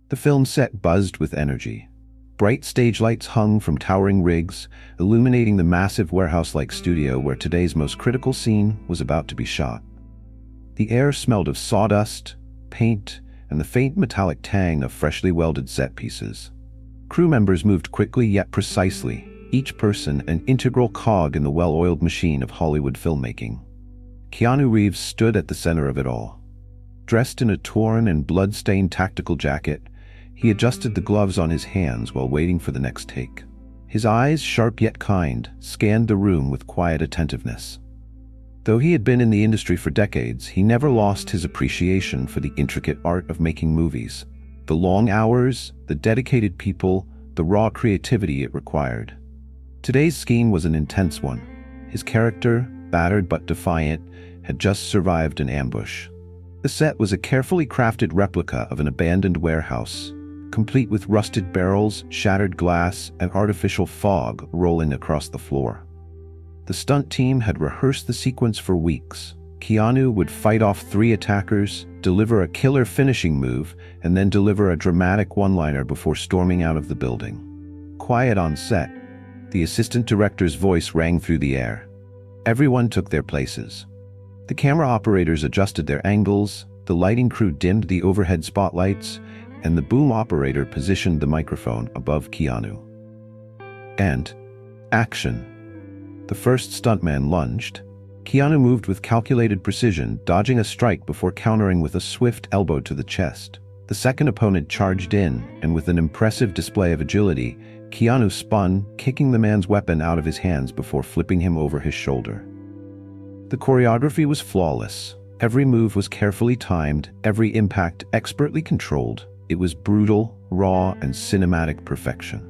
The film set buzzed with energy. Bright stage lights hung from towering rigs, illuminating the massive warehouse-like studio where today's most critical scene was about to be shot. The air smelled of sawdust, paint, and the faint metallic tang of freshly welded set pieces. Crew members moved quickly yet precisely, each person an integral cog in the well-oiled machine of Hollywood filmmaking. Keanu Reeves stood at the center of it all. Dressed in a torn and blood-stained tactical jacket, he adjusted the gloves on his hands while waiting for the next take. His eyes, sharp yet kind, scanned the room with quiet attentiveness. Though he had been in the industry for decades, he never lost his appreciation for the intricate art of making movies. The long hours, the dedicated people, the raw creativity it required. Today's scheme was an intense one. His character, battered but defiant, had just survived an ambush. The set was a carefully crafted replica of an abandoned warehouse, complete with rusted barrels, shattered glass, and artificial fog rolling across the floor. The stunt team had rehearsed the sequence for weeks. Keanu would fight off 3 attackers, deliver a killer finishing move, and then deliver a dramatic one-liner before storming out of the building. Quiet on set, the assistant director's voice rang through the air. Everyone took their places. The camera operators adjusted their angles, the lighting crew dimmed the overhead spotlights, and the boom operator positioned the microphone above Keanu. And action. The first stuntman lunged. Keanu moved with calculated precision, dodging a strike before countering with a swift elbow to the chest. The second opponent charged in, and with an impressive display of agility, Keanu spun, kicking the man's weapon out of his hands before flipping him over his shoulder. The choreography was flawless. Every move was carefully timed, every impact expertly controlled. It was brutal, raw, and cinematic perfection.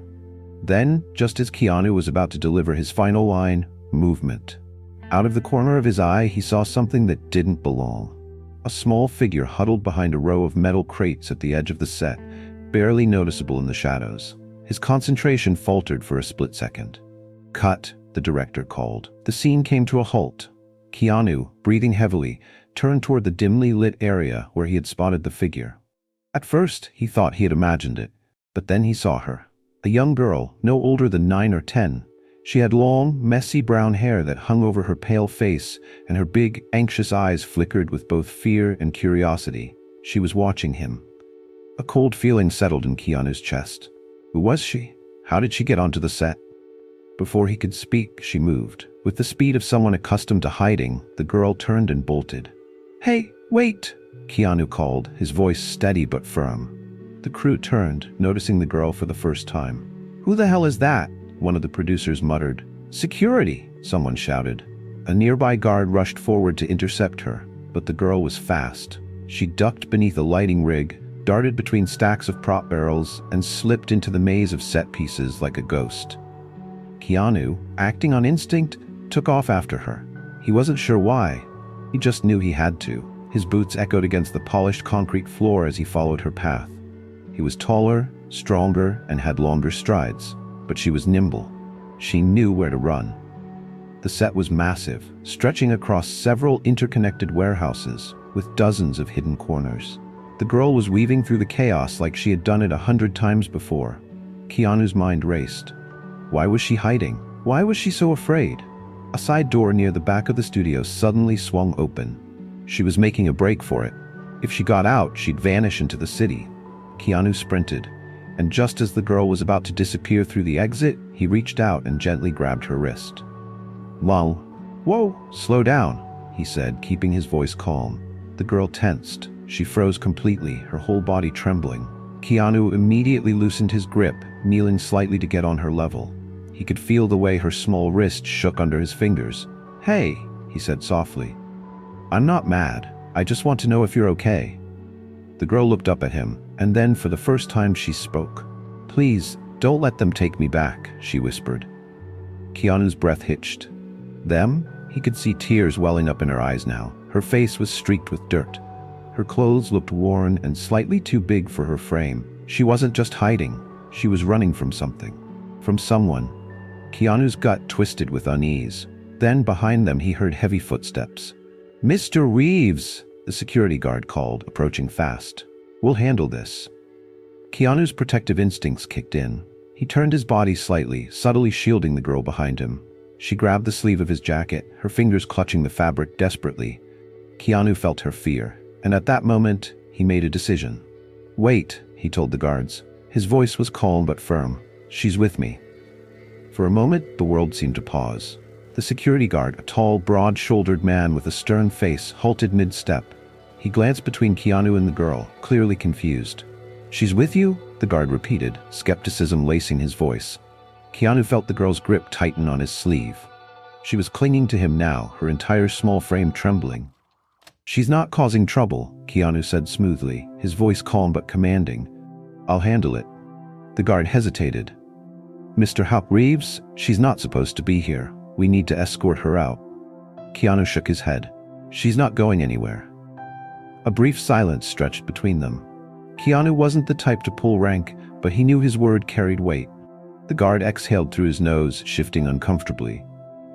Then, just as Keanu was about to deliver his final line, movement. Out of the corner of his eye, he saw something that didn't belong. A small figure huddled behind a row of metal crates at the edge of the set, barely noticeable in the shadows. His concentration faltered for a split second. "Cut," the director called. The scene came to a halt. Keanu, breathing heavily, turned toward the dimly lit area where he had spotted the figure. At first, he thought he had imagined it, but then he saw her. A young girl, no older than 9 or 10. She had long, messy brown hair that hung over her pale face, and her big, anxious eyes flickered with both fear and curiosity. She was watching him. A cold feeling settled in Keanu's chest. Who was she? How did she get onto the set? Before he could speak, she moved. With the speed of someone accustomed to hiding, the girl turned and bolted. "Hey, wait!" Keanu called, his voice steady but firm. The crew turned, noticing the girl for the first time. "Who the hell is that?" one of the producers muttered. "Security!" someone shouted. A nearby guard rushed forward to intercept her, but the girl was fast. She ducked beneath a lighting rig, darted between stacks of prop barrels, and slipped into the maze of set pieces like a ghost. Keanu, acting on instinct, took off after her. He wasn't sure why. He just knew he had to. His boots echoed against the polished concrete floor as he followed her path. He was taller, stronger, and had longer strides, but she was nimble. She knew where to run. The set was massive, stretching across several interconnected warehouses, with dozens of hidden corners. The girl was weaving through the chaos like she had done it 100 times before. Keanu's mind raced. Why was she hiding? Why was she so afraid? A side door near the back of the studio suddenly swung open. She was making a break for it. If she got out, she'd vanish into the city. Keanu sprinted, and just as the girl was about to disappear through the exit, he reached out and gently grabbed her wrist. "Lol. Whoa, slow down," he said, keeping his voice calm. The girl tensed. She froze completely, her whole body trembling. Keanu immediately loosened his grip, kneeling slightly to get on her level. He could feel the way her small wrist shook under his fingers. "Hey," he said softly. "I'm not mad. I just want to know if you're okay." The girl looked up at him, and then for the first time she spoke. "Please, don't let them take me back," she whispered. Keanu's breath hitched. Them? He could see tears welling up in her eyes now. Her face was streaked with dirt. Her clothes looked worn and slightly too big for her frame. She wasn't just hiding. She was running from something. From someone. Keanu's gut twisted with unease. Then behind them he heard heavy footsteps. "Mr. Reeves!" the security guard called, approaching fast. "We'll handle this." Keanu's protective instincts kicked in. He turned his body slightly, subtly shielding the girl behind him. She grabbed the sleeve of his jacket, her fingers clutching the fabric desperately. Keanu felt her fear, and at that moment, he made a decision. "Wait," he told the guards. His voice was calm but firm. "She's with me." For a moment, the world seemed to pause. The security guard, a tall, broad-shouldered man with a stern face, halted mid-step. He glanced between Keanu and the girl, clearly confused. "She's with you?" the guard repeated, skepticism lacing his voice. Keanu felt the girl's grip tighten on his sleeve. She was clinging to him now, her entire small frame trembling. "She's not causing trouble," Keanu said smoothly, his voice calm but commanding. "I'll handle it." The guard hesitated. "Mr. Reeves, she's not supposed to be here. We need to escort her out." Keanu shook his head. "She's not going anywhere." A brief silence stretched between them. Keanu wasn't the type to pull rank, but he knew his word carried weight. The guard exhaled through his nose, shifting uncomfortably.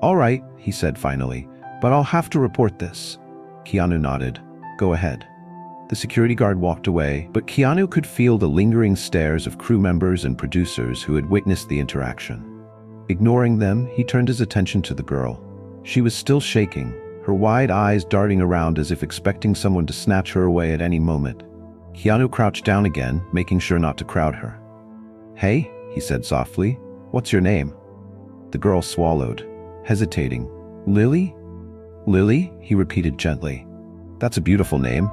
"All right," he said finally, "but I'll have to report this." Keanu nodded. "Go ahead." The security guard walked away, but Keanu could feel the lingering stares of crew members and producers who had witnessed the interaction. Ignoring them, he turned his attention to the girl. She was still shaking, her wide eyes darting around as if expecting someone to snatch her away at any moment. Keanu crouched down again, making sure not to crowd her. "Hey," he said softly, "what's your name?" The girl swallowed, hesitating. "Lily?" "Lily?" he repeated gently. "That's a beautiful name."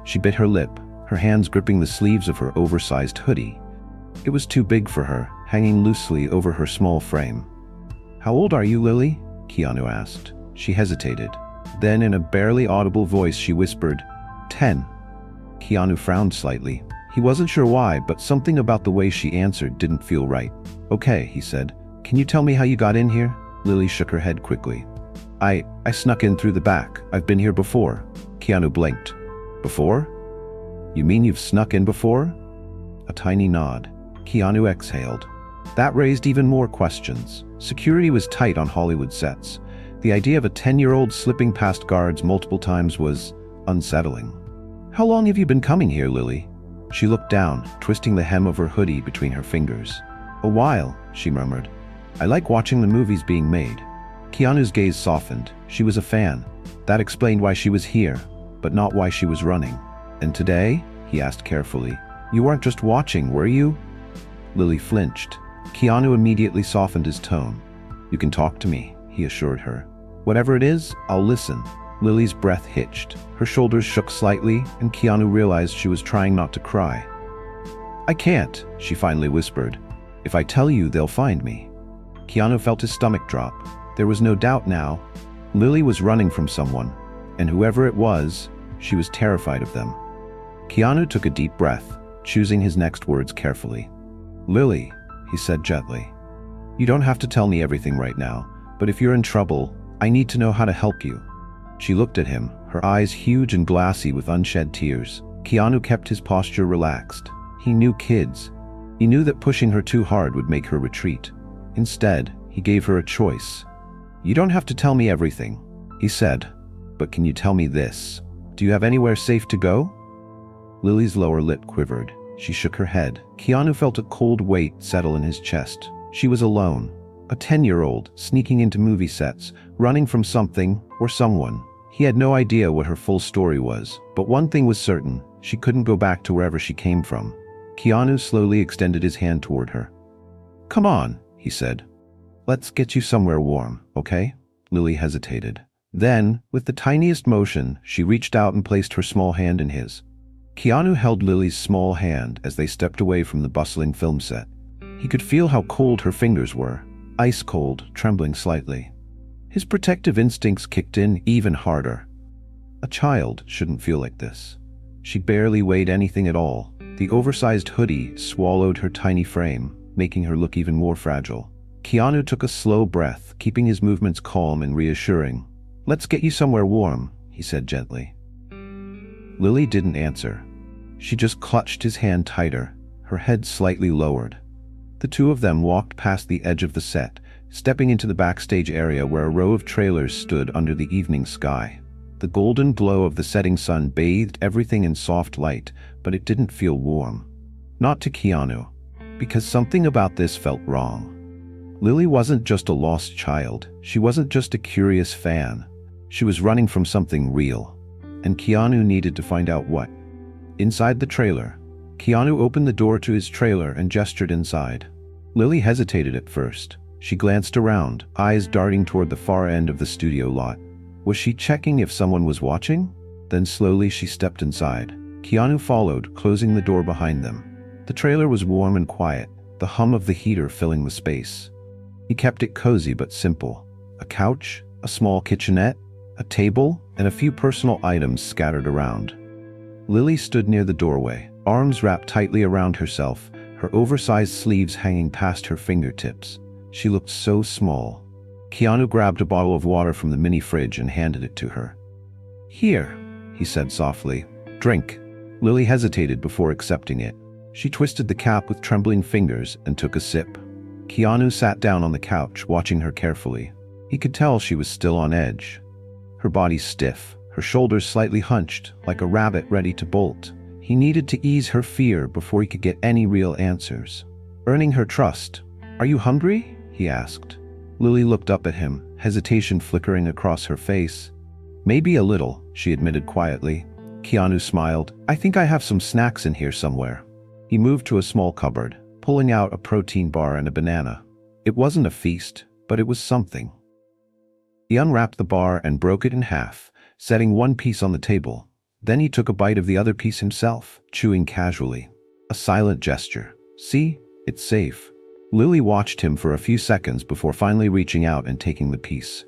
She bit her lip, her hands gripping the sleeves of her oversized hoodie. It was too big for her, hanging loosely over her small frame. "How old are you, Lily?" Keanu asked. She hesitated. Then in a barely audible voice she whispered, 10. Keanu frowned slightly. He wasn't sure why, but something about the way she answered didn't feel right. "Okay," he said. "Can you tell me how you got in here?" Lily shook her head quickly. I snuck in through the back. I've been here before." Keanu blinked. "Before? You mean you've snuck in before?" A tiny nod. Keanu exhaled. That raised even more questions. Security was tight on Hollywood sets. The idea of a 10-year-old slipping past guards multiple times was unsettling. "How long have you been coming here, Lily?" She looked down, twisting the hem of her hoodie between her fingers. "A while," she murmured. "I like watching the movies being made." Keanu's gaze softened. She was a fan. That explained why she was here, but not why she was running. "And today?" he asked carefully. "You weren't just watching, were you?" Lily flinched. Keanu immediately softened his tone. "You can talk to me," he assured her. "Whatever it is, I'll listen." Lily's breath hitched. Her shoulders shook slightly, and Keanu realized she was trying not to cry. "I can't," she finally whispered. "If I tell you, they'll find me." Keanu felt his stomach drop. There was no doubt now. Lily was running from someone, and whoever it was, she was terrified of them. Keanu took a deep breath, choosing his next words carefully. "Lily," he said gently, "you don't have to tell me everything right now, but if you're in trouble, I need to know how to help you." She looked at him, her eyes huge and glassy with unshed tears. Keanu kept his posture relaxed. He knew kids. He knew that pushing her too hard would make her retreat. Instead, he gave her a choice. "You don't have to tell me everything," he said, "but can you tell me this? Do you have anywhere safe to go?" Lily's lower lip quivered. She shook her head. Keanu felt a cold weight settle in his chest. She was alone. A 10-year-old, sneaking into movie sets, running from something or someone. He had no idea what her full story was, but one thing was certain, she couldn't go back to wherever she came from. Keanu slowly extended his hand toward her. "Come on," he said. "Let's get you somewhere warm, okay?" Lily hesitated. Then, with the tiniest motion, she reached out and placed her small hand in his. Keanu held Lily's small hand as they stepped away from the bustling film set. He could feel how cold her fingers were, ice cold, trembling slightly. His protective instincts kicked in even harder. A child shouldn't feel like this. She barely weighed anything at all. The oversized hoodie swallowed her tiny frame, making her look even more fragile. Keanu took a slow breath, keeping his movements calm and reassuring. "Let's get you somewhere warm," he said gently. Lily didn't answer. She just clutched his hand tighter, her head slightly lowered. The two of them walked past the edge of the set, stepping into the backstage area where a row of trailers stood under the evening sky. The golden glow of the setting sun bathed everything in soft light, but it didn't feel warm. Not to Keanu, because something about this felt wrong. Lily wasn't just a lost child. She wasn't just a curious fan. She was running from something real, and Keanu needed to find out what. Inside the trailer, Keanu opened the door to his trailer and gestured inside. Lily hesitated at first. She glanced around, eyes darting toward the far end of the studio lot. Was she checking if someone was watching? Then slowly she stepped inside. Keanu followed, closing the door behind them. The trailer was warm and quiet, the hum of the heater filling the space. He kept it cozy but simple. A couch, a small kitchenette, a table, and a few personal items scattered around. Lily stood near the doorway, arms wrapped tightly around herself, her oversized sleeves hanging past her fingertips. She looked so small. Keanu grabbed a bottle of water from the mini fridge and handed it to her. "Here," he said softly. "Drink." Lily hesitated before accepting it. She twisted the cap with trembling fingers and took a sip. Keanu sat down on the couch, watching her carefully. He could tell she was still on edge. Her body stiff, her shoulders slightly hunched, like a rabbit ready to bolt. He needed to ease her fear before he could get any real answers. Earning her trust. "Are you hungry?" he asked. Lily looked up at him, hesitation flickering across her face. "Maybe a little," she admitted quietly. Keanu smiled. "I think I have some snacks in here somewhere." He moved to a small cupboard, pulling out a protein bar and a banana. It wasn't a feast, but it was something. He unwrapped the bar and broke it in half, setting one piece on the table. Then he took a bite of the other piece himself, chewing casually. A silent gesture. "See? It's safe." Lily watched him for a few seconds before finally reaching out and taking the piece.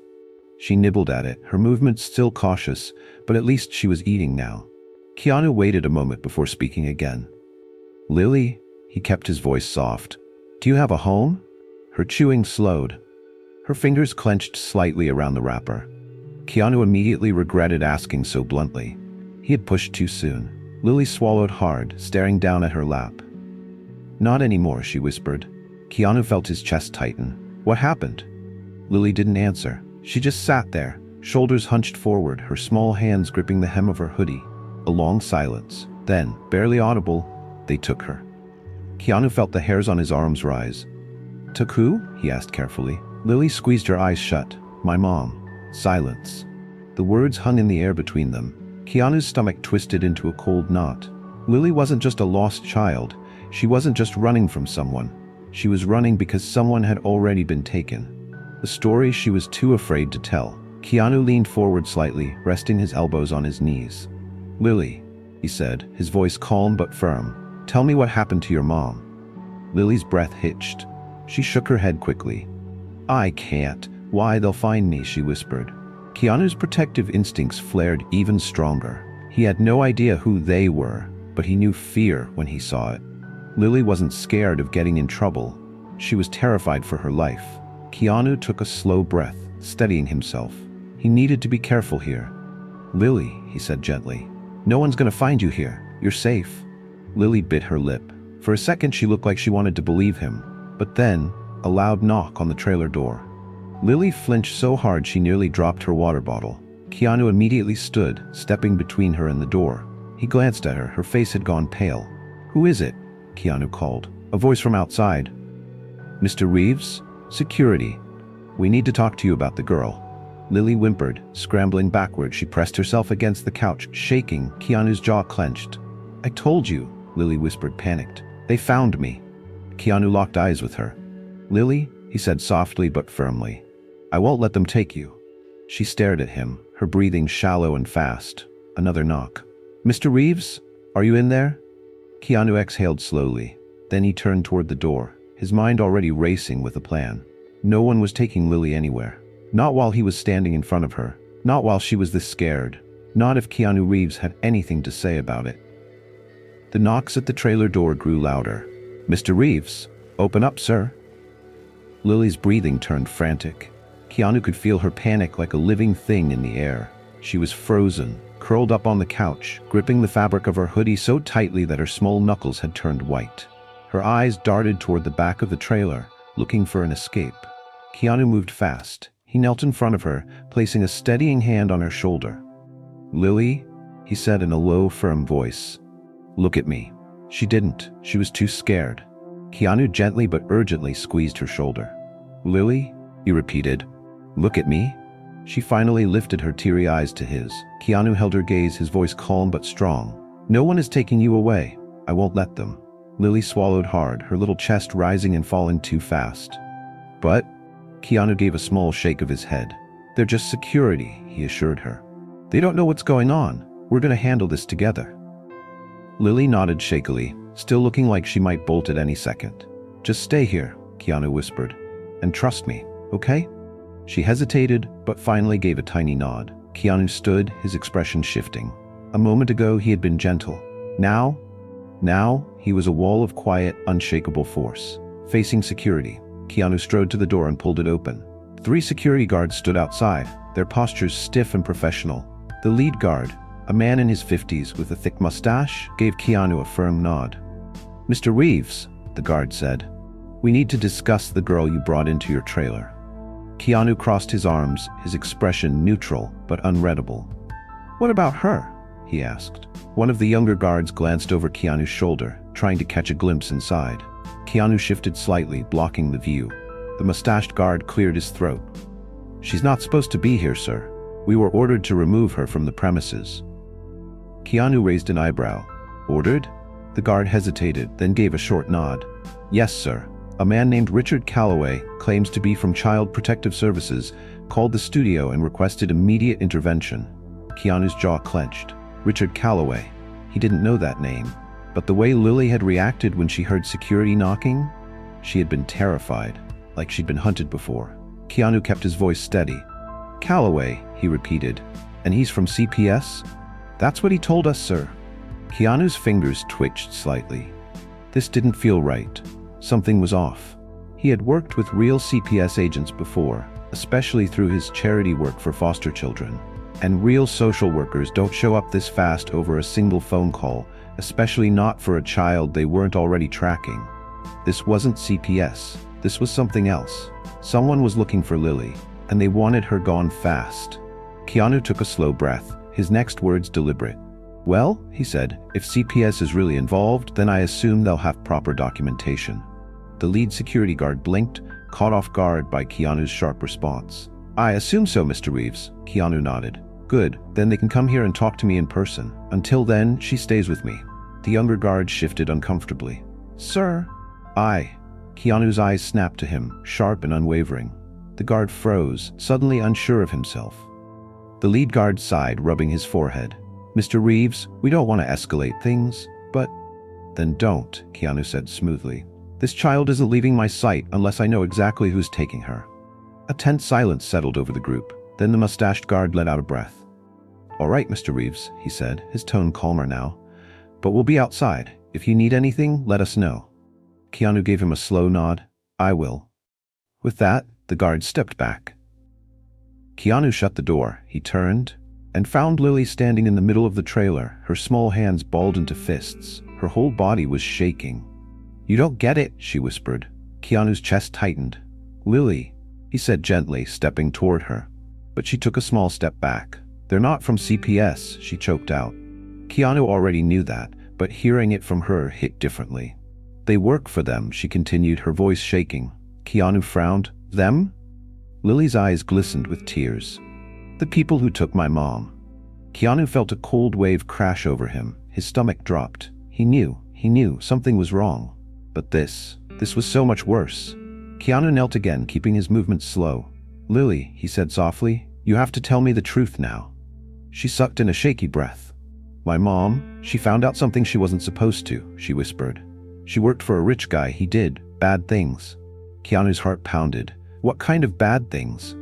She nibbled at it, her movements still cautious, but at least she was eating now. Keanu waited a moment before speaking again. "Lily," he kept his voice soft. "Do you have a home?" Her chewing slowed. Her fingers clenched slightly around the wrapper. Keanu immediately regretted asking so bluntly. He had pushed too soon. Lily swallowed hard, staring down at her lap. "Not anymore," she whispered. Keanu felt his chest tighten. "What happened?" Lily didn't answer. She just sat there, shoulders hunched forward, her small hands gripping the hem of her hoodie. A long silence. Then, barely audible, they took her. Keanu felt the hairs on his arms rise. "Took who?" he asked carefully. Lily squeezed her eyes shut. "My mom." Silence. The words hung in the air between them. Keanu's stomach twisted into a cold knot. Lily wasn't just a lost child. She wasn't just running from someone. She was running because someone had already been taken. The story she was too afraid to tell. Keanu leaned forward slightly, resting his elbows on his knees. "Lily," he said, his voice calm but firm. "Tell me what happened to your mom." Lily's breath hitched. She shook her head quickly. "I can't. Why, they'll find me," she whispered. Keanu's protective instincts flared even stronger. He had no idea who they were, but he knew fear when he saw it. Lily wasn't scared of getting in trouble. She was terrified for her life. Keanu took a slow breath, steadying himself. He needed to be careful here. "Lily," he said gently, "no one's gonna find you here. You're safe." Lily bit her lip. For a second she looked like she wanted to believe him. But then, a loud knock on the trailer door. Lily flinched so hard she nearly dropped her water bottle. Keanu immediately stood, stepping between her and the door. He glanced at her. Her face had gone pale. "Who is it?" Keanu called. A voice from outside. "Mr. Reeves? Security. We need to talk to you about the girl." Lily whimpered. Scrambling backward, she pressed herself against the couch, shaking. Keanu's jaw clenched. "I told you," Lily whispered, panicked. "They found me." Keanu locked eyes with her. "Lily," he said softly but firmly, "I won't let them take you." She stared at him, her breathing shallow and fast. Another knock. "Mr. Reeves? Are you in there?" Keanu exhaled slowly. Then he turned toward the door, his mind already racing with a plan. No one was taking Lily anywhere. Not while he was standing in front of her. Not while she was this scared. Not if Keanu Reeves had anything to say about it. The knocks at the trailer door grew louder. "Mr. Reeves? Open up, sir." Lily's breathing turned frantic. Keanu could feel her panic like a living thing in the air. She was frozen, curled up on the couch, gripping the fabric of her hoodie so tightly that her small knuckles had turned white. Her eyes darted toward the back of the trailer, looking for an escape. Keanu moved fast. He knelt in front of her, placing a steadying hand on her shoulder. "Lily," he said in a low, firm voice. "Look at me." She didn't. She was too scared. Keanu gently but urgently squeezed her shoulder. "Lily?" he repeated. "Look at me?" She finally lifted her teary eyes to his. Keanu held her gaze, his voice calm but strong. "No one is taking you away. I won't let them." Lily swallowed hard, her little chest rising and falling too fast. "But," Keanu gave a small shake of his head. "They're just security," he assured her. "They don't know what's going on. We're going to handle this together." Lily nodded shakily, still looking like she might bolt at any second. "Just stay here," Keanu whispered, "and trust me, okay?" She hesitated, but finally gave a tiny nod. Keanu stood, his expression shifting. A moment ago he had been gentle. Now he was a wall of quiet, unshakable force. Facing security, Keanu strode to the door and pulled it open. 3 security guards stood outside, their postures stiff and professional. The lead guard, a man in his 50s with a thick mustache, gave Keanu a firm nod. "Mr. Reeves," the guard said, "we need to discuss the girl you brought into your trailer." Keanu crossed his arms, his expression neutral but unreadable. "What about her?" he asked. One of the younger guards glanced over Keanu's shoulder, trying to catch a glimpse inside. Keanu shifted slightly, blocking the view. The mustached guard cleared his throat. "She's not supposed to be here, sir. We were ordered to remove her from the premises." Keanu raised an eyebrow. "Ordered?" The guard hesitated, then gave a short nod. "Yes, sir. A man named Richard Calloway, claims to be from Child Protective Services, called the studio and requested immediate intervention." Keanu's jaw clenched. Richard Calloway. He didn't know that name. But the way Lily had reacted when she heard security knocking, she had been terrified, like she'd been hunted before. Keanu kept his voice steady. "Calloway," he repeated. "And he's from CPS?" "That's what he told us, sir." Keanu's fingers twitched slightly. This didn't feel right. Something was off. He had worked with real CPS agents before, especially through his charity work for foster children. And real social workers don't show up this fast over a single phone call, especially not for a child they weren't already tracking. This wasn't CPS. This was something else. Someone was looking for Lily, and they wanted her gone fast. Keanu took a slow breath, his next words deliberate. "Well," he said, "if CPS is really involved, then I assume they'll have proper documentation." The lead security guard blinked, caught off guard by Keanu's sharp response. "I assume so, Mr. Reeves," Keanu nodded. "Good, then they can come here and talk to me in person. Until then, she stays with me." The younger guard shifted uncomfortably. "Sir?" Keanu's eyes snapped to him, sharp and unwavering. The guard froze, suddenly unsure of himself. The lead guard sighed, rubbing his forehead. "Mr. Reeves, we don't want to escalate things, but—" "Then don't," Keanu said smoothly. "This child isn't leaving my sight unless I know exactly who's taking her." A tense silence settled over the group. Then the mustached guard let out a breath. "All right, Mr. Reeves," he said, his tone calmer now. "But we'll be outside. If you need anything, let us know." Keanu gave him a slow nod. "I will." With that, the guard stepped back. Keanu shut the door. He turned and found Lily standing in the middle of the trailer, her small hands balled into fists. Her whole body was shaking. "You don't get it," she whispered. Keanu's chest tightened. "Lily," he said gently, stepping toward her. But she took a small step back. "They're not from CPS," she choked out. Keanu already knew that, but hearing it from her hit differently. "They work for them," she continued, her voice shaking. Keanu frowned. "Them?" Lily's eyes glistened with tears. "The people who took my mom." Keanu felt a cold wave crash over him. His stomach dropped. He knew something was wrong. But this was so much worse. Keanu knelt again, keeping his movements slow. "Lily," he said softly, "you have to tell me the truth now." She sucked in a shaky breath. "My mom, she found out something she wasn't supposed to," she whispered. "She worked for a rich guy. He did bad things." Keanu's heart pounded. "What kind of bad things?"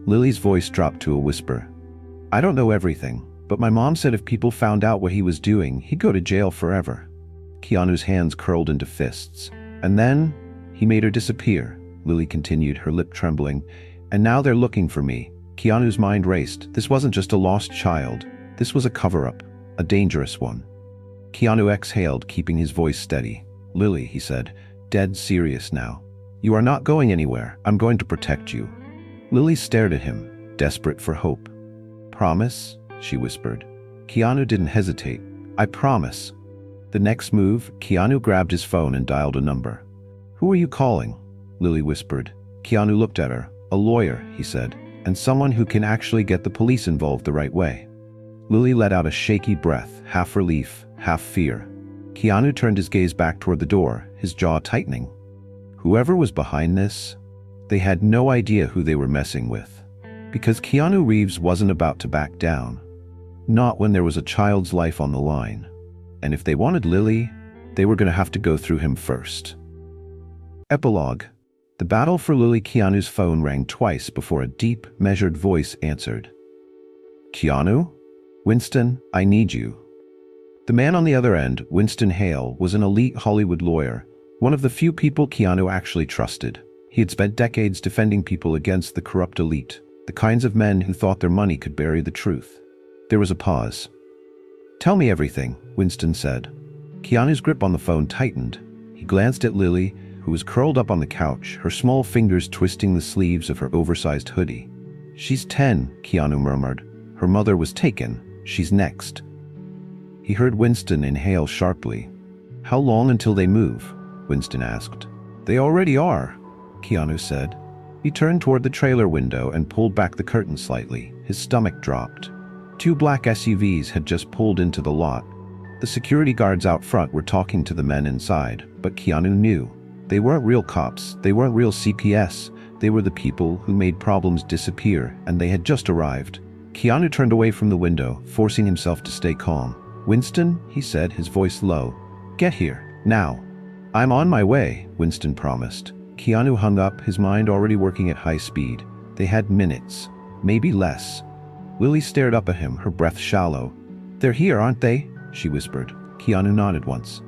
Lily's voice dropped to a whisper. "I don't know everything, but my mom said if people found out what he was doing, he'd go to jail forever." Keanu's hands curled into fists. "And then he made her disappear," Lily continued, her lip trembling. "And now they're looking for me." Keanu's mind raced. This wasn't just a lost child. This was a cover-up, a dangerous one. Keanu exhaled, keeping his voice steady. "Lily," he said, dead serious now. "You are not going anywhere. I'm going to protect you." Lily stared at him, desperate for hope. "Promise?" she whispered. Keanu didn't hesitate. "I promise." The next move, Keanu grabbed his phone and dialed a number. "Who are you calling?" Lily whispered. Keanu looked at her. "A lawyer," he said, "and someone who can actually get the police involved the right way." Lily let out a shaky breath, half relief, half fear. Keanu turned his gaze back toward the door, his jaw tightening. Whoever was behind this, they had no idea who they were messing with. Because Keanu Reeves wasn't about to back down. Not when there was a child's life on the line. And if they wanted Lily, they were going to have to go through him first. Epilogue. The battle for Lily. Keanu's phone rang twice before a deep, measured voice answered. "Keanu? Winston, I need you." The man on the other end, Winston Hale, was an elite Hollywood lawyer, one of the few people Keanu actually trusted. He had spent decades defending people against the corrupt elite, the kinds of men who thought their money could bury the truth. There was a pause. "Tell me everything," Winston said. Keanu's grip on the phone tightened. He glanced at Lily, who was curled up on the couch, her small fingers twisting the sleeves of her oversized hoodie. "She's 10, Keanu murmured. "Her mother was taken. She's next." He heard Winston inhale sharply. "How long until they move?" Winston asked. "They already are," Keanu said. He turned toward the trailer window and pulled back the curtain slightly. His stomach dropped. 2 black SUVs had just pulled into the lot. The security guards out front were talking to the men inside, but Keanu knew. They weren't real cops, they weren't real CPS, they were the people who made problems disappear, and they had just arrived. Keanu turned away from the window, forcing himself to stay calm. "Winston," he said, his voice low. "Get here, now." "I'm on my way," Winston promised. Keanu hung up, his mind already working at high speed. They had minutes, maybe less. Lily stared up at him, her breath shallow. "They're here, aren't they?" she whispered. Keanu nodded once.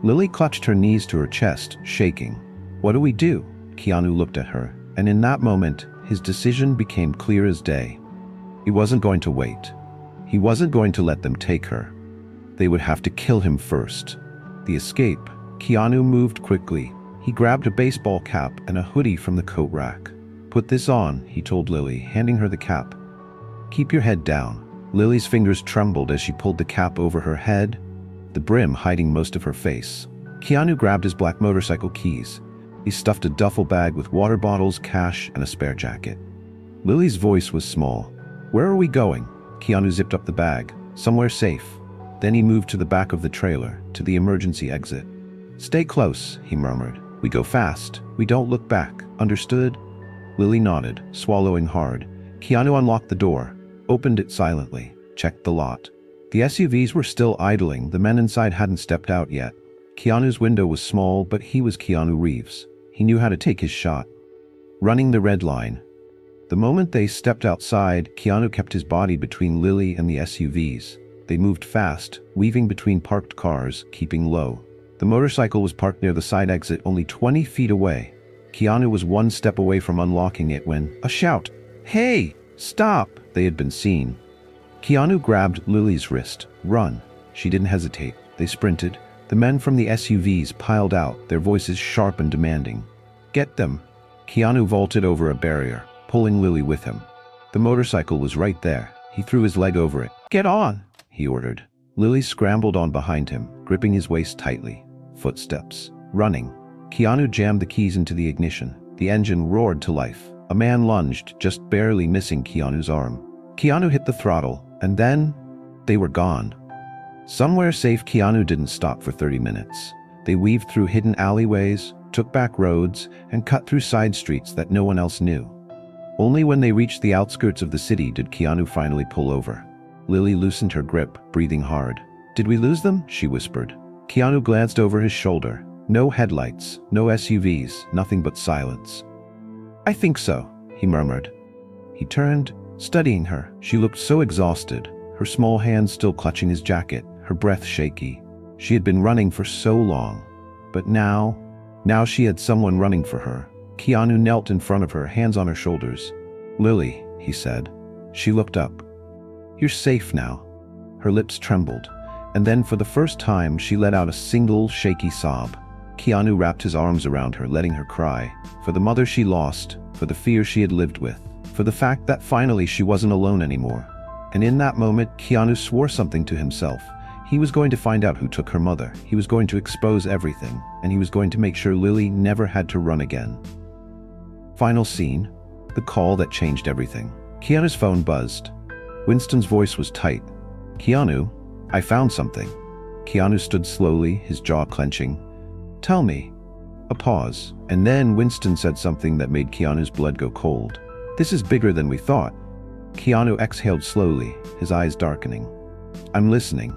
Lily clutched her knees to her chest, shaking. "What do we do?" Keanu looked at her, and in that moment, his decision became clear as day. He wasn't going to wait. He wasn't going to let them take her. They would have to kill him first. The escape. Keanu moved quickly. He grabbed a baseball cap and a hoodie from the coat rack. "Put this on," he told Lily, handing her the cap. "Keep your head down." Lily's fingers trembled as she pulled the cap over her head, the brim hiding most of her face. Keanu grabbed his black motorcycle keys. He stuffed a duffel bag with water bottles, cash, and a spare jacket. Lily's voice was small. "Where are we going?" Keanu zipped up the bag. "Somewhere safe." Then he moved to the back of the trailer, to the emergency exit. "Stay close," he murmured. "We go fast. We don't look back. Understood?" Lily nodded, swallowing hard. Keanu unlocked the door, opened it silently, checked the lot. The SUVs were still idling. The men inside hadn't stepped out yet. Keanu's window was small, but he was Keanu Reeves. He knew how to take his shot. Running the red line. The moment they stepped outside, Keanu kept his body between Lily and the SUVs. They moved fast, weaving between parked cars, keeping low. The motorcycle was parked near the side exit, only 20 feet away. Keanu was one step away from unlocking it when a shout. "Hey! Stop!" They had been seen. Keanu grabbed Lily's wrist. "Run." She didn't hesitate. They sprinted. The men from the SUVs piled out, their voices sharp and demanding. "Get them!" Keanu vaulted over a barrier, pulling Lily with him. The motorcycle was right there. He threw his leg over it. "Get on!" he ordered. Lily scrambled on behind him, gripping his waist tightly. Footsteps. Running. Keanu jammed the keys into the ignition. The engine roared to life. A man lunged, just barely missing Keanu's arm. Keanu hit the throttle, and then they were gone. Somewhere safe. Keanu didn't stop for 30 minutes. They weaved through hidden alleyways, took back roads, and cut through side streets that no one else knew. Only when they reached the outskirts of the city did Keanu finally pull over. Lily loosened her grip, breathing hard. "Did we lose them?" she whispered. Keanu glanced over his shoulder. No headlights, no SUVs, nothing but silence. "I think so," he murmured. He turned, studying her. She looked so exhausted, her small hands still clutching his jacket, her breath shaky. She had been running for so long. But now she had someone running for her. Keanu knelt in front of her, hands on her shoulders. "Lily," he said. She looked up. "You're safe now." Her lips trembled, and then for the first time she let out a single shaky sob. Keanu wrapped his arms around her, letting her cry, for the mother she lost, for the fear she had lived with, for the fact that finally she wasn't alone anymore. And in that moment, Keanu swore something to himself. He was going to find out who took her mother. He was going to expose everything, and he was going to make sure Lily never had to run again. Final scene, the call that changed everything. Keanu's phone buzzed. Winston's voice was tight. "Keanu, I found something." Keanu stood slowly, his jaw clenching. "Tell me." A pause, and then Winston said something that made Keanu's blood go cold. "This is bigger than we thought." Keanu exhaled slowly, his eyes darkening. "I'm listening."